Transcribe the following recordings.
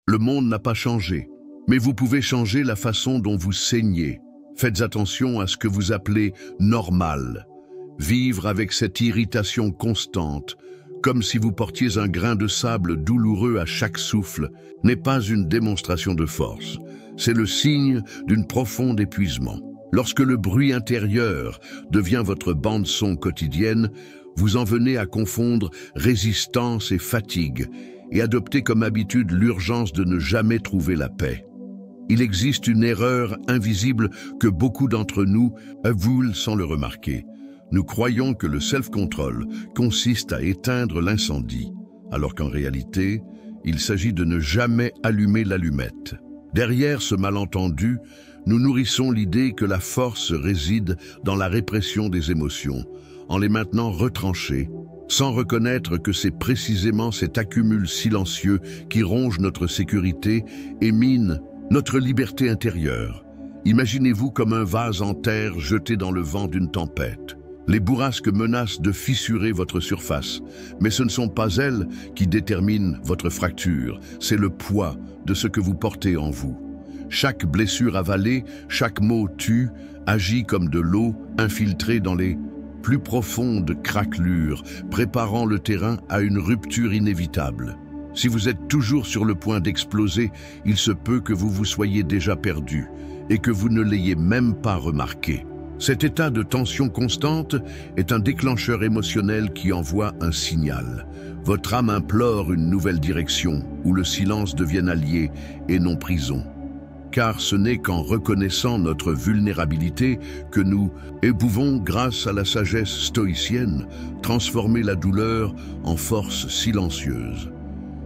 Le monde n'a pas changé, mais vous pouvez changer la façon dont vous saignez. Faites attention à ce que vous appelez « normal ». Vivre avec cette irritation constante, comme si vous portiez un grain de sable douloureux à chaque souffle, n'est pas une démonstration de force. C'est le signe d'un profond épuisement. Lorsque le bruit intérieur devient votre bande-son quotidienne, vous en venez à confondre résistance et fatigue et adopter comme habitude l'urgence de ne jamais trouver la paix. Il existe une erreur invisible que beaucoup d'entre nous avouent sans le remarquer. Nous croyons que le self-control consiste à éteindre l'incendie, alors qu'en réalité, il s'agit de ne jamais allumer l'allumette. Derrière ce malentendu, nous nourrissons l'idée que la force réside dans la répression des émotions, en les maintenant retranchées, sans reconnaître que c'est précisément cet accumul silencieux qui ronge notre sécurité et mine notre liberté intérieure. Imaginez-vous comme un vase en terre jeté dans le vent d'une tempête. Les bourrasques menacent de fissurer votre surface, mais ce ne sont pas elles qui déterminent votre fracture, c'est le poids de ce que vous portez en vous. Chaque blessure avalée, chaque mot tue, agit comme de l'eau infiltrée dans les plus profondes craquelures, préparant le terrain à une rupture inévitable. Si vous êtes toujours sur le point d'exploser, il se peut que vous vous soyez déjà perdu et que vous ne l'ayez même pas remarqué. Cet état de tension constante est un déclencheur émotionnel qui envoie un signal. Votre âme implore une nouvelle direction où le silence devienne allié et non prison. Car ce n'est qu'en reconnaissant notre vulnérabilité que nous pouvons, grâce à la sagesse stoïcienne, transformer la douleur en force silencieuse.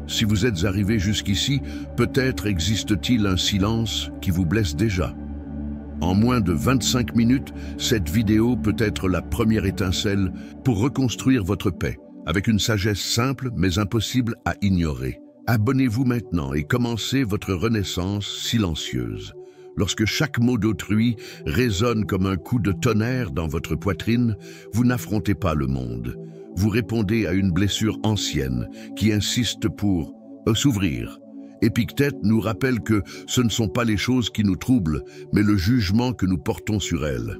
Si vous êtes arrivé jusqu'ici, peut-être existe-t-il un silence qui vous blesse déjà. En moins de 25 minutes, cette vidéo peut être la première étincelle pour reconstruire votre paix, avec une sagesse simple mais impossible à ignorer. Abonnez-vous maintenant et commencez votre renaissance silencieuse. Lorsque chaque mot d'autrui résonne comme un coup de tonnerre dans votre poitrine, vous n'affrontez pas le monde. Vous répondez à une blessure ancienne qui insiste pour s'ouvrir. Épictète nous rappelle que ce ne sont pas les choses qui nous troublent, mais le jugement que nous portons sur elles.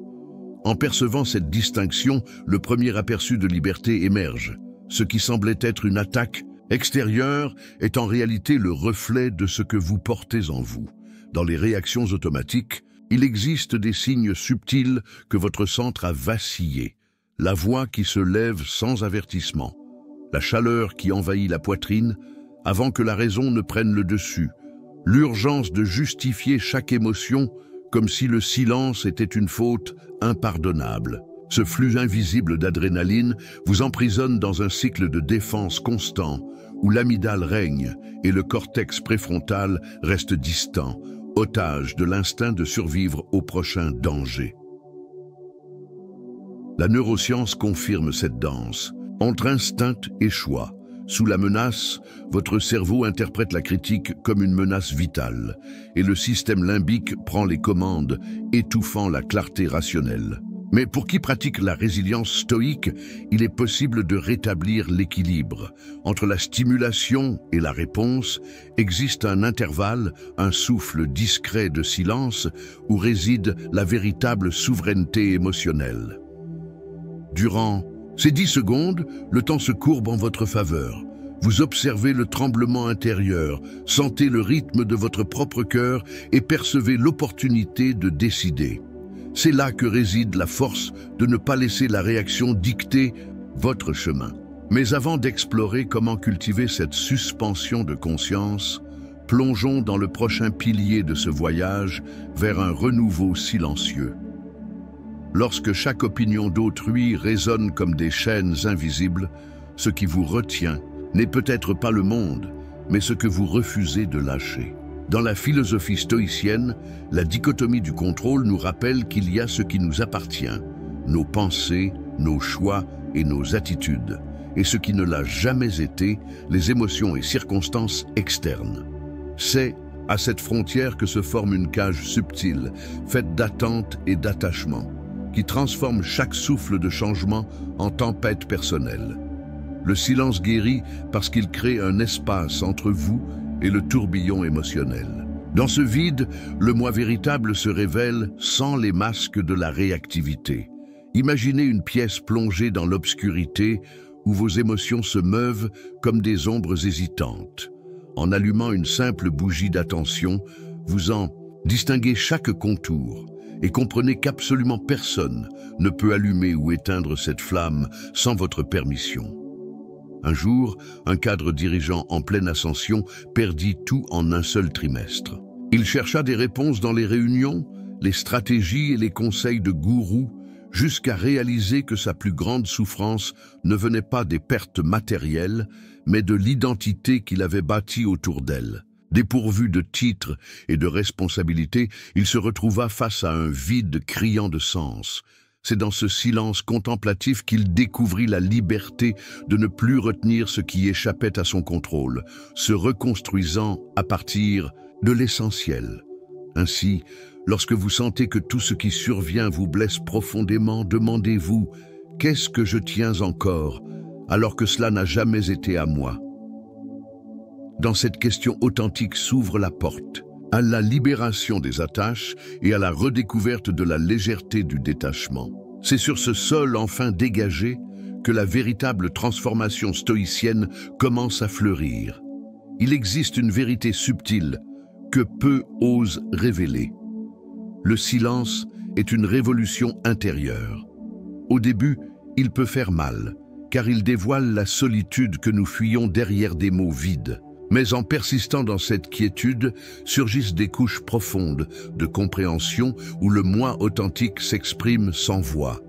En percevant cette distinction, le premier aperçu de liberté émerge. Ce qui semblait être une attaque extérieure est en réalité le reflet de ce que vous portez en vous. Dans les réactions automatiques, il existe des signes subtils que votre centre a vacillé. La voix qui se lève sans avertissement, la chaleur qui envahit la poitrine avant que la raison ne prenne le dessus, l'urgence de justifier chaque émotion comme si le silence était une faute impardonnable. Ce flux invisible d'adrénaline vous emprisonne dans un cycle de défense constant où l'amygdale règne et le cortex préfrontal reste distant, otage de l'instinct de survivre au prochain danger. La neuroscience confirme cette danse. Entre instinct et choix, sous la menace, votre cerveau interprète la critique comme une menace vitale, et le système limbique prend les commandes, étouffant la clarté rationnelle. Mais pour qui pratique la résilience stoïque, il est possible de rétablir l'équilibre. Entre la stimulation et la réponse, existe un intervalle, un souffle discret de silence, où réside la véritable souveraineté émotionnelle. Durant ces 10 secondes, le temps se courbe en votre faveur. Vous observez le tremblement intérieur, sentez le rythme de votre propre cœur et percevez l'opportunité de décider. C'est là que réside la force de ne pas laisser la réaction dicter votre chemin. Mais avant d'explorer comment cultiver cette suspension de conscience, plongeons dans le prochain pilier de ce voyage vers un renouveau silencieux. Lorsque chaque opinion d'autrui résonne comme des chaînes invisibles, ce qui vous retient n'est peut-être pas le monde, mais ce que vous refusez de lâcher. Dans la philosophie stoïcienne, la dichotomie du contrôle nous rappelle qu'il y a ce qui nous appartient, nos pensées, nos choix et nos attitudes, et ce qui ne l'a jamais été, les émotions et circonstances externes. C'est à cette frontière que se forme une cage subtile, faite d'attente et d'attachement, qui transforme chaque souffle de changement en tempête personnelle. Le silence guérit parce qu'il crée un espace entre vous et le tourbillon émotionnel. Dans ce vide, le moi véritable se révèle sans les masques de la réactivité. Imaginez une pièce plongée dans l'obscurité où vos émotions se meuvent comme des ombres hésitantes. En allumant une simple bougie d'attention, vous en distinguez chaque contour et comprenez qu'absolument personne ne peut allumer ou éteindre cette flamme sans votre permission. Un jour, un cadre dirigeant en pleine ascension perdit tout en un seul trimestre. Il chercha des réponses dans les réunions, les stratégies et les conseils de gourous, jusqu'à réaliser que sa plus grande souffrance ne venait pas des pertes matérielles, mais de l'identité qu'il avait bâtie autour d'elle. Dépourvu de titres et de responsabilités, il se retrouva face à un vide criant de sens. C'est dans ce silence contemplatif qu'il découvrit la liberté de ne plus retenir ce qui échappait à son contrôle, se reconstruisant à partir de l'essentiel. Ainsi, lorsque vous sentez que tout ce qui survient vous blesse profondément, demandez-vous « Qu'est-ce que je tiens encore alors que cela n'a jamais été à moi ?» Dans cette question authentique s'ouvre la porte à la libération des attaches et à la redécouverte de la légèreté du détachement. C'est sur ce sol enfin dégagé que la véritable transformation stoïcienne commence à fleurir. Il existe une vérité subtile que peu osent révéler. Le silence est une révolution intérieure. Au début, il peut faire mal, car il dévoile la solitude que nous fuyons derrière des mots vides. Mais en persistant dans cette quiétude, surgissent des couches profondes de compréhension où le moi authentique s'exprime sans voix.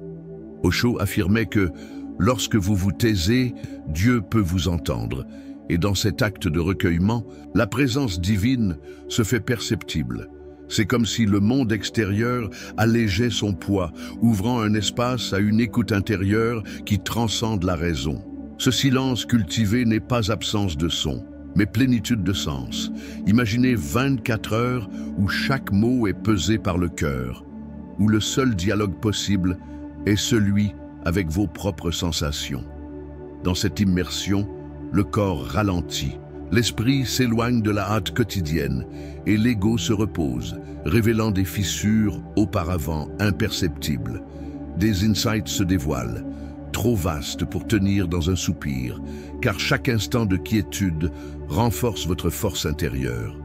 Osho affirmait que lorsque vous vous taisez, Dieu peut vous entendre. Et dans cet acte de recueillement, la présence divine se fait perceptible. C'est comme si le monde extérieur allégeait son poids, ouvrant un espace à une écoute intérieure qui transcende la raison. Ce silence cultivé n'est pas absence de son, mais plénitude de sens. Imaginez 24 heures où chaque mot est pesé par le cœur, où le seul dialogue possible est celui avec vos propres sensations. Dans cette immersion, le corps ralentit, l'esprit s'éloigne de la hâte quotidienne et l'ego se repose, révélant des fissures auparavant imperceptibles. Des insights se dévoilent, trop vastes pour tenir dans un soupir, car chaque instant de quiétude renforce votre force intérieure.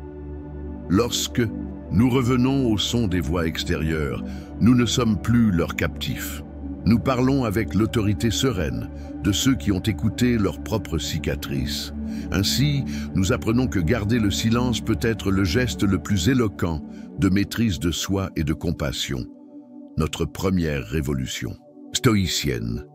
Lorsque nous revenons au son des voix extérieures, nous ne sommes plus leurs captifs. Nous parlons avec l'autorité sereine de ceux qui ont écouté leurs propres cicatrices. Ainsi, nous apprenons que garder le silence peut être le geste le plus éloquent de maîtrise de soi et de compassion. Notre première révolution stoïcienne.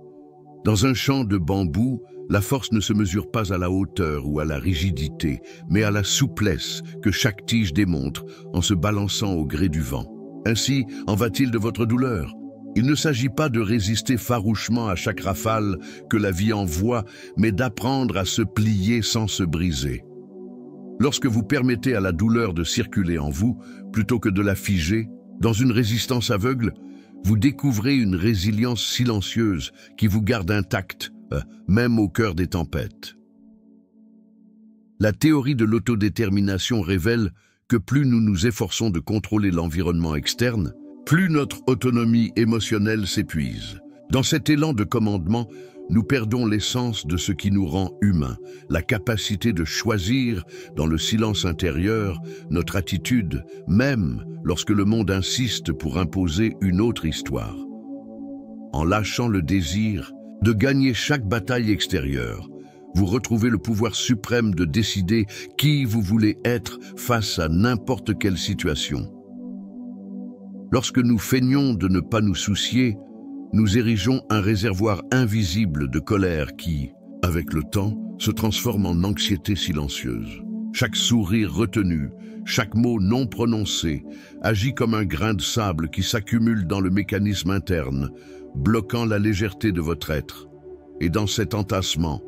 Dans un champ de bambou, la force ne se mesure pas à la hauteur ou à la rigidité, mais à la souplesse que chaque tige démontre en se balançant au gré du vent. Ainsi en va-t-il de votre douleur. Il ne s'agit pas de résister farouchement à chaque rafale que la vie envoie, mais d'apprendre à se plier sans se briser. Lorsque vous permettez à la douleur de circuler en vous, plutôt que de la figer, dans une résistance aveugle, vous découvrez une résilience silencieuse qui vous garde intact, même au cœur des tempêtes. La théorie de l'autodétermination révèle que plus nous nous efforçons de contrôler l'environnement externe, plus notre autonomie émotionnelle s'épuise. Dans cet élan de commandement, nous perdons l'essence de ce qui nous rend humains, la capacité de choisir, dans le silence intérieur, notre attitude, même lorsque le monde insiste pour imposer une autre histoire. En lâchant le désir de gagner chaque bataille extérieure, vous retrouvez le pouvoir suprême de décider qui vous voulez être face à n'importe quelle situation. Lorsque nous feignons de ne pas nous soucier, nous érigeons un réservoir invisible de colère qui, avec le temps, se transforme en anxiété silencieuse. Chaque sourire retenu, chaque mot non prononcé, agit comme un grain de sable qui s'accumule dans le mécanisme interne, bloquant la légèreté de votre être. Et dans cet entassement,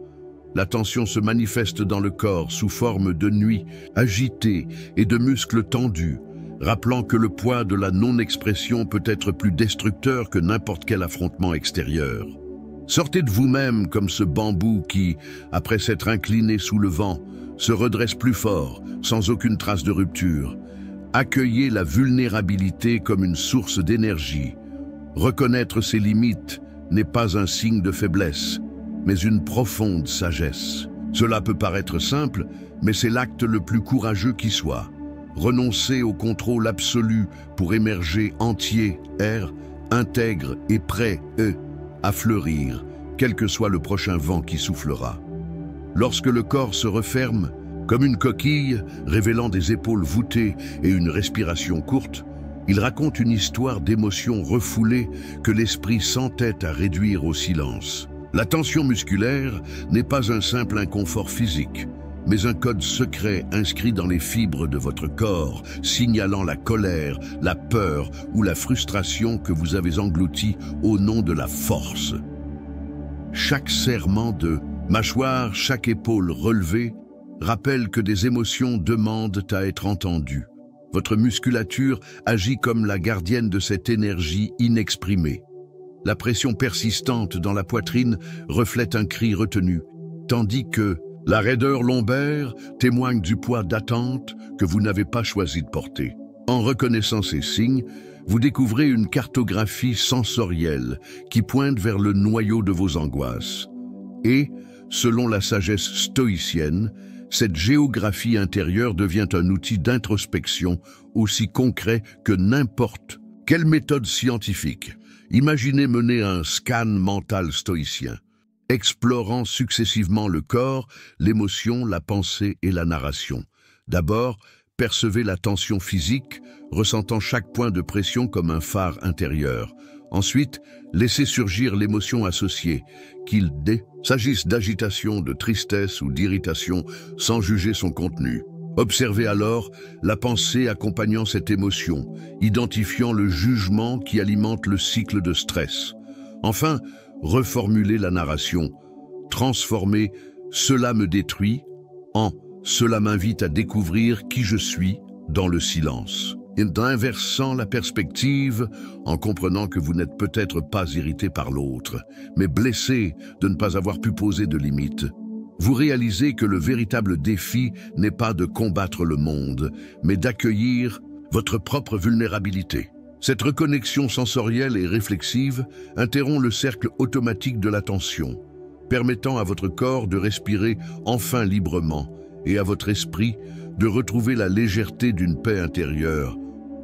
la tension se manifeste dans le corps sous forme de nuit agitée et de muscles tendus, rappelant que le poids de la non-expression peut être plus destructeur que n'importe quel affrontement extérieur. Sortez de vous-même comme ce bambou qui, après s'être incliné sous le vent, se redresse plus fort, sans aucune trace de rupture. Accueillez la vulnérabilité comme une source d'énergie. Reconnaître ses limites n'est pas un signe de faiblesse, mais une profonde sagesse. Cela peut paraître simple, mais c'est l'acte le plus courageux qui soit. Renoncer au contrôle absolu pour émerger entier, intègre et prêt, à fleurir, quel que soit le prochain vent qui soufflera. Lorsque le corps se referme, comme une coquille, révélant des épaules voûtées et une respiration courte, il raconte une histoire d'émotions refoulées que l'esprit s'entête à réduire au silence. La tension musculaire n'est pas un simple inconfort physique, mais un code secret inscrit dans les fibres de votre corps, signalant la colère, la peur ou la frustration que vous avez engloutie au nom de la force. Chaque serrement de mâchoire, chaque épaule relevée, rappelle que des émotions demandent à être entendues. Votre musculature agit comme la gardienne de cette énergie inexprimée. La pression persistante dans la poitrine reflète un cri retenu, tandis que la raideur lombaire témoigne du poids d'attente que vous n'avez pas choisi de porter. En reconnaissant ces signes, vous découvrez une cartographie sensorielle qui pointe vers le noyau de vos angoisses. Et, selon la sagesse stoïcienne, cette géographie intérieure devient un outil d'introspection aussi concret que n'importe quelle méthode scientifique. Imaginez mener un scan mental stoïcien, explorant successivement le corps, l'émotion, la pensée et la narration. D'abord, percevez la tension physique, ressentant chaque point de pression comme un phare intérieur. Ensuite, laissez surgir l'émotion associée, qu'il s'agisse d'agitation, de tristesse ou d'irritation, sans juger son contenu. Observez alors la pensée accompagnant cette émotion, identifiant le jugement qui alimente le cycle de stress. Enfin, reformulez la narration. Transformez « cela me détruit » en « cela m'invite à découvrir qui je suis dans le silence ». En inversant la perspective, en comprenant que vous n'êtes peut-être pas irrité par l'autre, mais blessé de ne pas avoir pu poser de limites, vous réalisez que le véritable défi n'est pas de combattre le monde, mais d'accueillir votre propre vulnérabilité. Cette reconnexion sensorielle et réflexive interrompt le cercle automatique de l'attention, permettant à votre corps de respirer enfin librement et à votre esprit de retrouver la légèreté d'une paix intérieure.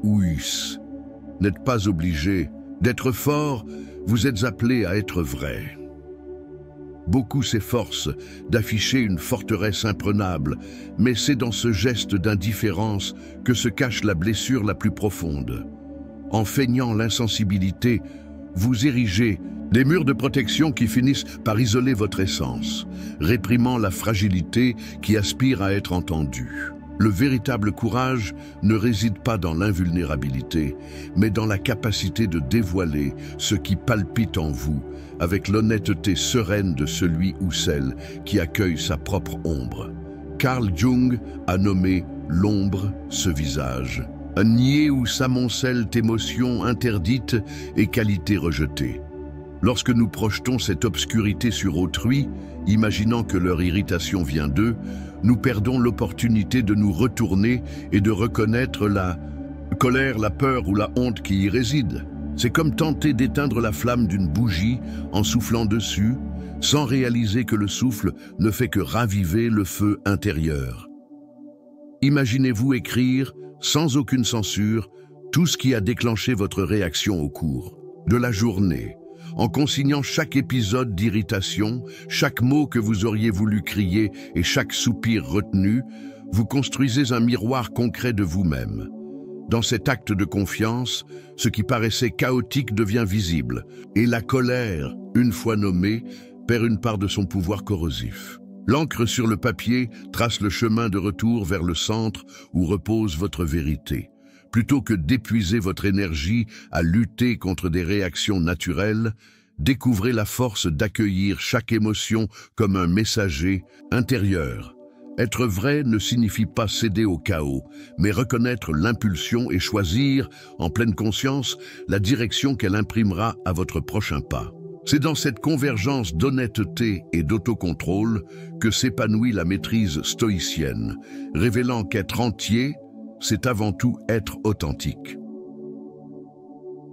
Ouïs, n'êtes pas obligé d'être fort, vous êtes appelé à être vrai. Beaucoup s'efforcent d'afficher une forteresse imprenable, mais c'est dans ce geste d'indifférence que se cache la blessure la plus profonde. En feignant l'insensibilité, vous érigez des murs de protection qui finissent par isoler votre essence, réprimant la fragilité qui aspire à être entendue. Le véritable courage ne réside pas dans l'invulnérabilité, mais dans la capacité de dévoiler ce qui palpite en vous, avec l'honnêteté sereine de celui ou celle qui accueille sa propre ombre. Carl Jung a nommé l'ombre ce visage, un niais où s'amoncellent émotions interdites et qualités rejetées. Lorsque nous projetons cette obscurité sur autrui, imaginant que leur irritation vient d'eux, nous perdons l'opportunité de nous retourner et de reconnaître la colère, la peur ou la honte qui y réside. C'est comme tenter d'éteindre la flamme d'une bougie en soufflant dessus, sans réaliser que le souffle ne fait que raviver le feu intérieur. Imaginez-vous écrire, sans aucune censure, tout ce qui a déclenché votre réaction au cours de la journée, en consignant chaque épisode d'irritation, chaque mot que vous auriez voulu crier et chaque soupir retenu, vous construisez un miroir concret de vous-même. Dans cet acte de confiance, ce qui paraissait chaotique devient visible, et la colère, une fois nommée, perd une part de son pouvoir corrosif. L'encre sur le papier trace le chemin de retour vers le centre où repose votre vérité. Plutôt que d'épuiser votre énergie à lutter contre des réactions naturelles, découvrez la force d'accueillir chaque émotion comme un messager intérieur. Être vrai ne signifie pas céder au chaos, mais reconnaître l'impulsion et choisir, en pleine conscience, la direction qu'elle imprimera à votre prochain pas. C'est dans cette convergence d'honnêteté et d'autocontrôle que s'épanouit la maîtrise stoïcienne, révélant qu'être entier, c'est avant tout être authentique.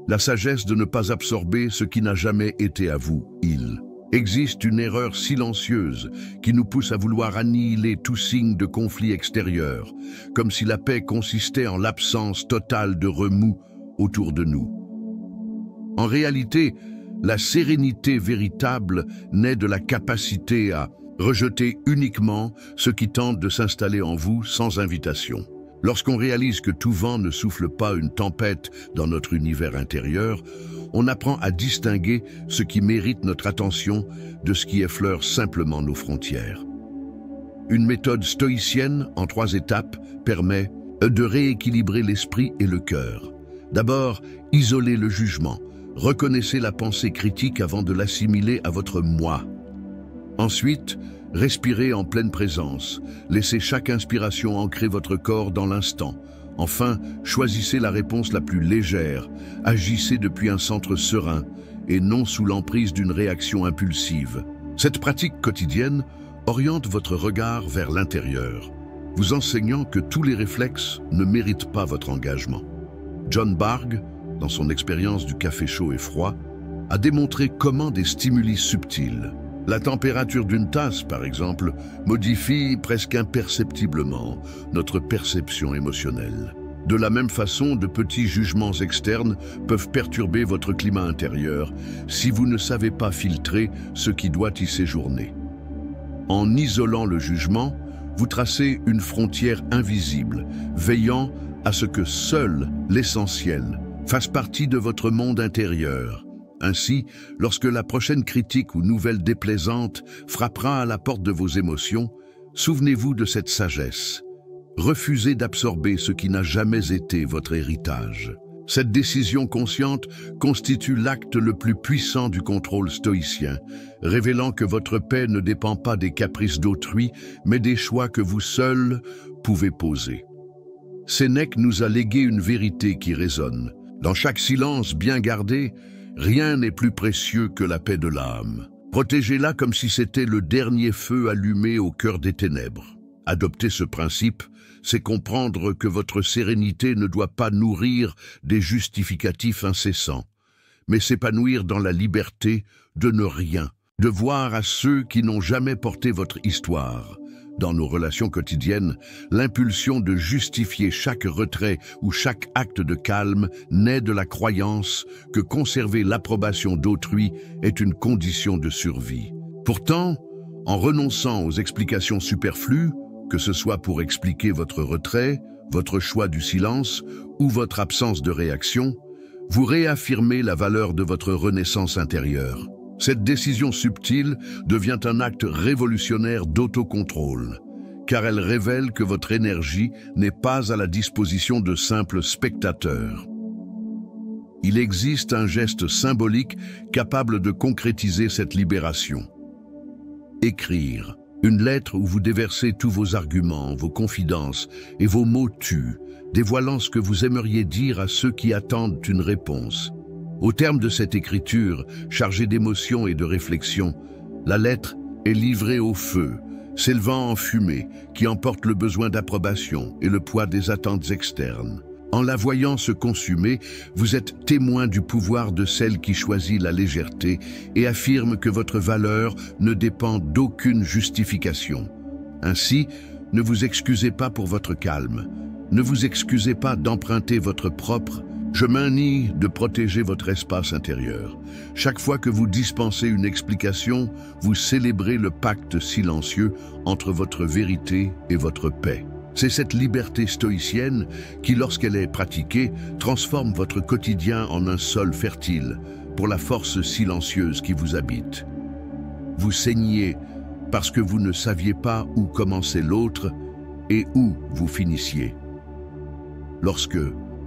La sagesse de ne pas absorber ce qui n'a jamais été à vous, il existe une erreur silencieuse qui nous pousse à vouloir annihiler tout signe de conflit extérieur, comme si la paix consistait en l'absence totale de remous autour de nous. En réalité, la sérénité véritable naît de la capacité à rejeter uniquement ce qui tente de s'installer en vous sans invitation. Lorsqu'on réalise que tout vent ne souffle pas une tempête dans notre univers intérieur, on apprend à distinguer ce qui mérite notre attention de ce qui effleure simplement nos frontières. Une méthode stoïcienne en 3 étapes permet de rééquilibrer l'esprit et le cœur. D'abord, isolez le jugement. Reconnaissez la pensée critique avant de l'assimiler à votre moi. Ensuite, respirez en pleine présence. Laissez chaque inspiration ancrer votre corps dans l'instant. Enfin, choisissez la réponse la plus légère. Agissez depuis un centre serein et non sous l'emprise d'une réaction impulsive. Cette pratique quotidienne oriente votre regard vers l'intérieur, vous enseignant que tous les réflexes ne méritent pas votre engagement. John Bargh, dans son expérience du café chaud et froid, a démontré comment des stimuli subtils, la température d'une tasse par exemple, modifie presque imperceptiblement notre perception émotionnelle. De la même façon, de petits jugements externes peuvent perturber votre climat intérieur si vous ne savez pas filtrer ce qui doit y séjourner. En isolant le jugement, vous tracez une frontière invisible, veillant à ce que seul l'essentiel fasse partie de votre monde intérieur. Ainsi, lorsque la prochaine critique ou nouvelle déplaisante frappera à la porte de vos émotions, souvenez-vous de cette sagesse. Refusez d'absorber ce qui n'a jamais été votre héritage. Cette décision consciente constitue l'acte le plus puissant du contrôle stoïcien, révélant que votre paix ne dépend pas des caprices d'autrui, mais des choix que vous seul pouvez poser. Sénèque nous a légué une vérité qui résonne. Dans chaque silence bien gardé, rien n'est plus précieux que la paix de l'âme. Protégez-la comme si c'était le dernier feu allumé au cœur des ténèbres. Adopter ce principe, c'est comprendre que votre sérénité ne doit pas nourrir des justificatifs incessants, mais s'épanouir dans la liberté de ne rien, de voir à ceux qui n'ont jamais porté votre histoire. Dans nos relations quotidiennes, l'impulsion de justifier chaque retrait ou chaque acte de calme naît de la croyance que conserver l'approbation d'autrui est une condition de survie. Pourtant, en renonçant aux explications superflues, que ce soit pour expliquer votre retrait, votre choix du silence ou votre absence de réaction, vous réaffirmez la valeur de votre renaissance intérieure. Cette décision subtile devient un acte révolutionnaire d'autocontrôle, car elle révèle que votre énergie n'est pas à la disposition de simples spectateurs. Il existe un geste symbolique capable de concrétiser cette libération. Écrire. Une lettre où vous déversez tous vos arguments, vos confidences et vos mots tus, dévoilant ce que vous aimeriez dire à ceux qui attendent une réponse. Au terme de cette écriture, chargée d'émotions et de réflexion, la lettre est livrée au feu, s'élevant en fumée, qui emporte le besoin d'approbation et le poids des attentes externes. En la voyant se consumer, vous êtes témoin du pouvoir de celle qui choisit la légèreté et affirme que votre valeur ne dépend d'aucune justification. Ainsi, ne vous excusez pas pour votre calme. Ne vous excusez pas d'emprunter votre propre chemin ni de protéger votre espace intérieur. Chaque fois que vous dispensez une explication, vous célébrez le pacte silencieux entre votre vérité et votre paix. C'est cette liberté stoïcienne qui, lorsqu'elle est pratiquée, transforme votre quotidien en un sol fertile pour la force silencieuse qui vous habite. Vous saignez parce que vous ne saviez pas où commençait l'autre et où vous finissiez. Lorsque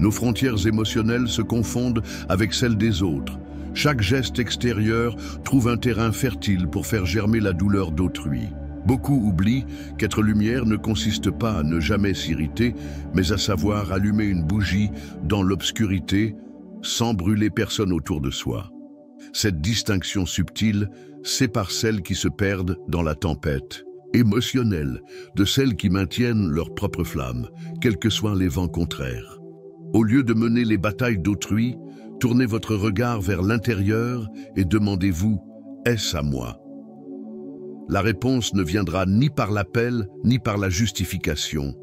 nos frontières émotionnelles se confondent avec celles des autres, chaque geste extérieur trouve un terrain fertile pour faire germer la douleur d'autrui. Beaucoup oublient qu'être lumière ne consiste pas à ne jamais s'irriter, mais à savoir allumer une bougie dans l'obscurité sans brûler personne autour de soi. Cette distinction subtile sépare celles qui se perdent dans la tempête émotionnelle de celles qui maintiennent leur propre flamme, quels que soient les vents contraires. Au lieu de mener les batailles d'autrui, tournez votre regard vers l'intérieur et demandez-vous « Est-ce à moi ?» La réponse ne viendra ni par l'appel, ni par la justification,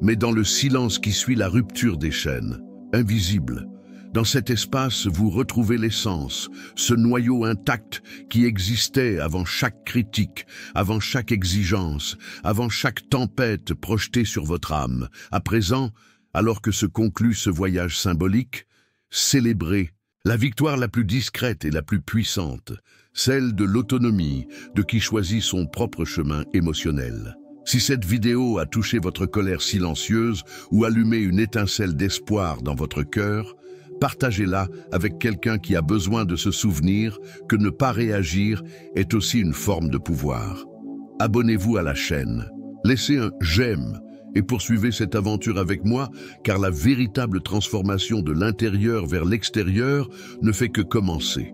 mais dans le silence qui suit la rupture des chaînes, invisible. Dans cet espace, vous retrouvez l'essence, ce noyau intact qui existait avant chaque critique, avant chaque exigence, avant chaque tempête projetée sur votre âme. À présent, alors que se conclut ce voyage symbolique, célébrez la victoire la plus discrète et la plus puissante, celle de l'autonomie, de qui choisit son propre chemin émotionnel. Si cette vidéo a touché votre colère silencieuse ou allumé une étincelle d'espoir dans votre cœur, partagez-la avec quelqu'un qui a besoin de se souvenir que ne pas réagir est aussi une forme de pouvoir. Abonnez-vous à la chaîne, laissez un « j'aime » et poursuivez cette aventure avec moi, car la véritable transformation de l'intérieur vers l'extérieur ne fait que commencer.